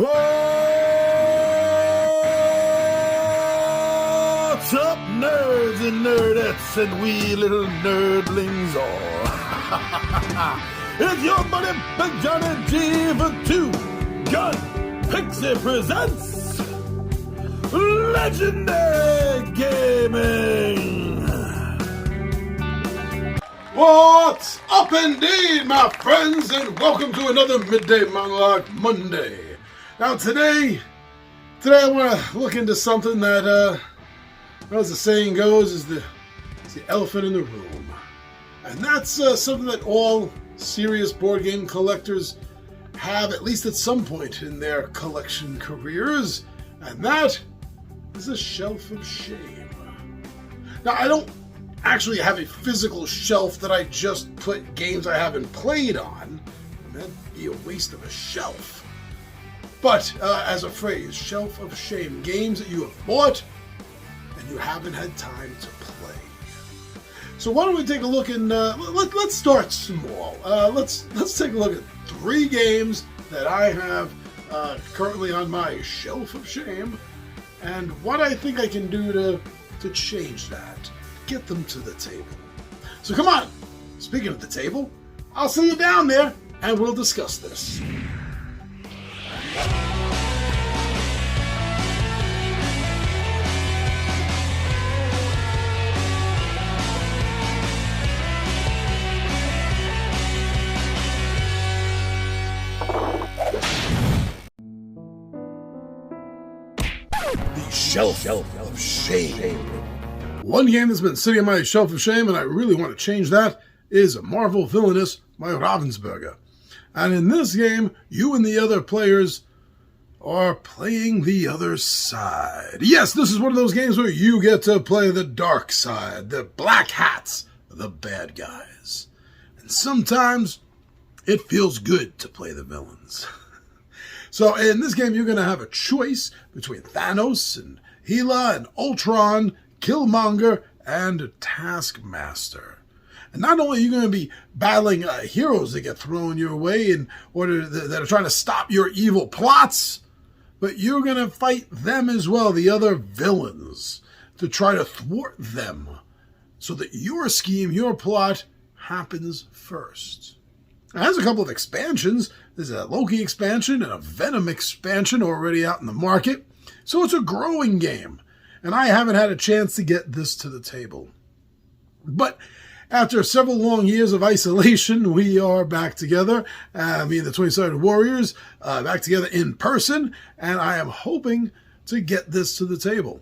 What's up, nerds and nerdettes and wee little nerdlings all? It's your buddy Big Johnny G for Two Gun Pixie presents Legendary Gaming. What's up indeed, my friends, and welcome to another Midday Monologue Monday. Now today I want to look into something that, as the saying goes, is the elephant in the room. And that's something that all serious board game collectors have, at least at some point in their collection careers, and that is a shelf of shame. Now, I don't actually have a physical shelf that I just put games I haven't played on, and that'd be a waste of a shelf. But as a phrase, shelf of shame, games that you have bought and you haven't had time to play. So why don't we take a look and let's start small. Let's take a look at 3 games that I have currently on my shelf of shame, and what I think I can do to change that, get them to the table. So come on, speaking of the table, I'll see you down there and we'll discuss this. The shelf of shame. One game that's been sitting on my shelf of shame, and I really want to change that, is Marvel Villainous by Ravensburger. And in this game, you and the other players are playing the other side. Yes, this is one of those games where you get to play the dark side, the black hats, the bad guys. And sometimes it feels good to play the villains. So in this game, you're going to have a choice between Thanos and Hela and Ultron, Killmonger, and Taskmaster. And not only are you going to be battling heroes that get thrown your way in order that are trying to stop your evil plots, but you're going to fight them as well, the other villains, to try to thwart them so that your scheme, your plot, happens first. It has a couple of expansions. There's a Loki expansion and a Venom expansion already out in the market. So it's a growing game. And I haven't had a chance to get this to the table. But after several long years of isolation, we are back together. Me and the 20-Sided Warriors, back together in person. And I am hoping to get this to the table.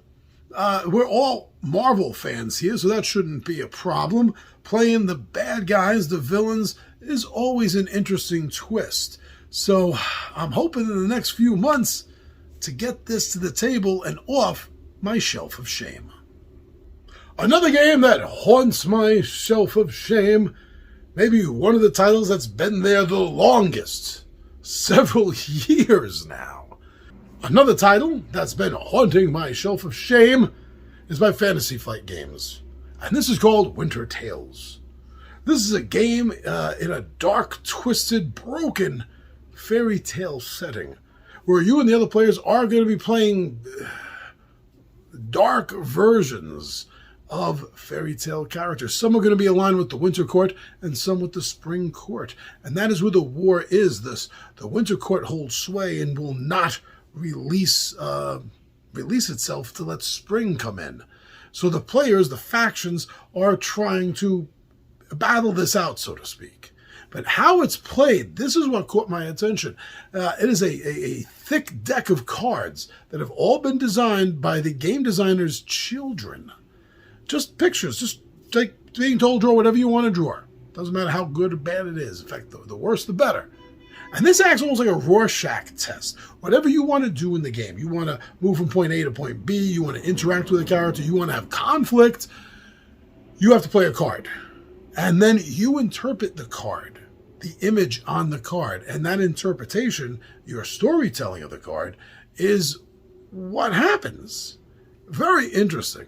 We're all Marvel fans here, so that shouldn't be a problem. Playing the bad guys, the villains, is always an interesting twist. So I'm hoping in the next few months to get this to the table and off my shelf of shame. Another game that haunts my shelf of shame, maybe one of the titles that's been there the longest, several years now. Another title that's been haunting my shelf of shame is my Fantasy Flight games, and this is called Winter Tales. This is a game in a dark, twisted, broken fairy tale setting where you and the other players are going to be playing dark versions of fairy tale characters. Some are going to be aligned with the Winter Court and some with the Spring Court. And that is where the war is. The Winter Court holds sway and will not release itself to let spring come in. So the players, the factions, are trying to battle this out, so to speak. But how it's played, this is what caught my attention. It is a thick deck of cards that have all been designed by the game designer's children. Just pictures, just like being told draw whatever you want to draw. Doesn't matter how good or bad it is. In fact, the worse the better. And this acts almost like a Rorschach test. Whatever you want to do in the game, you want to move from point A to point B, you want to interact with a character, you want to have conflict, you have to play a card. And then you interpret the card, the image on the card. And that interpretation, your storytelling of the card, is what happens. Very interesting.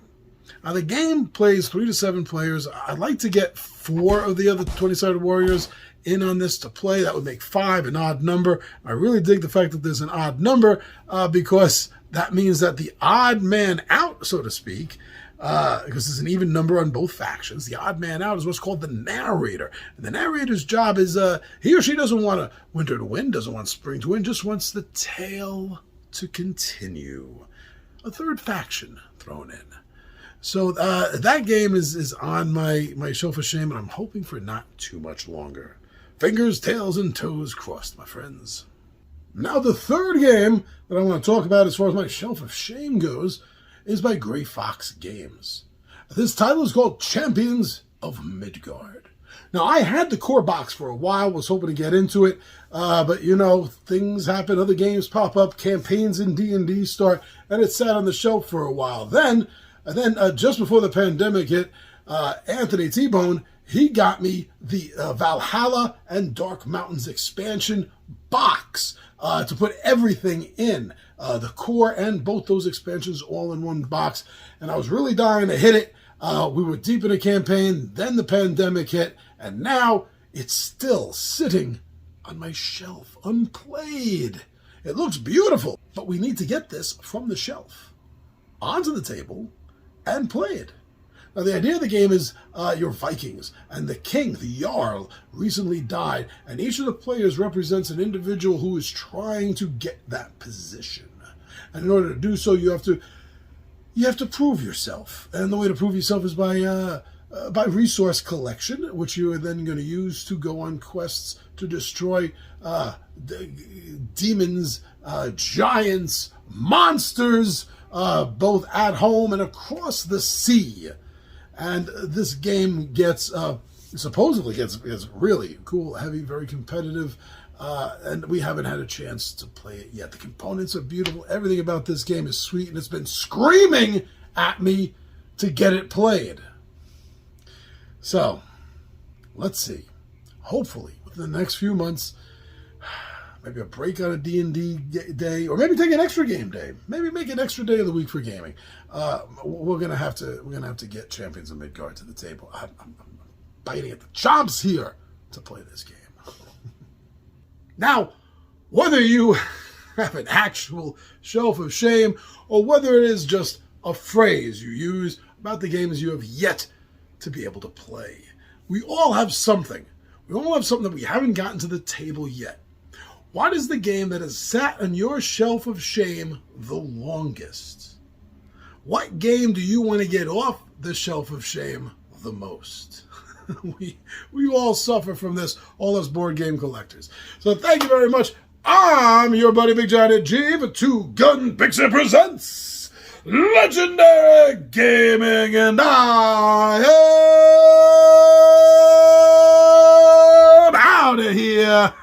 The game plays 3 to 7 players. I'd like to get 4 of the other 20-sided warriors in on this to play. That would make 5, an odd number. I really dig the fact that there's an odd number because that means that the odd man out, so to speak, because there's an even number on both factions, the odd man out is what's called the narrator. And the narrator's job is he or she doesn't want a winter to win, doesn't want spring to win, just wants the tale to continue. A third faction thrown in. So that game is on my shelf of shame, and I'm hoping for not too much longer. Fingers, tails, and toes crossed, my friends. Now the third game that I want to talk about as far as my shelf of shame goes is by Gray Fox Games. This title is called Champions of Midgard. Now, I had the core box for a while, was hoping to get into it, but, you know, things happen, other games pop up, campaigns in D&D start, and it sat on the shelf for a while. Then, just before the pandemic hit, Anthony T-Bone, he got me the Valhalla and Dark Mountains expansion box to put everything in, the core and both those expansions all in one box, and I was really dying to hit it. We were deep in a campaign, then the pandemic hit, and now it's still sitting on my shelf, unplayed. It looks beautiful, but we need to get this from the shelf onto the table and play it. Now, the idea of the game is you're Vikings, and the king, the Jarl, recently died, and each of the players represents an individual who is trying to get that position. And in order to do so, you have to prove yourself, and the way to prove yourself is by resource collection, which you are then going to use to go on quests to destroy demons, giants, monsters, both at home and across the sea. And this game supposedly gets really cool, heavy, very competitive, and we haven't had a chance to play it yet. The components are beautiful. Everything about this game is sweet, and it's been screaming at me to get it played. So, let's see. Hopefully, within the next few months, maybe a break on a D&D day, or maybe take an extra game day. Maybe make an extra day of the week for gaming. We're gonna have to get Champions of Midgard to the table. I'm biting at the chops here to play this game. Now, whether you have an actual shelf of shame or whether it is just a phrase you use about the games you have yet to be able to play, we all have something. We all have something that we haven't gotten to the table yet. What is the game that has sat on your shelf of shame the longest? What game do you want to get off the shelf of shame the most? We all suffer from this, all us board game collectors. So thank you very much. I'm your buddy Big Giant G for Two Gun Pixie Presents Legendary Gaming, and I am out of here.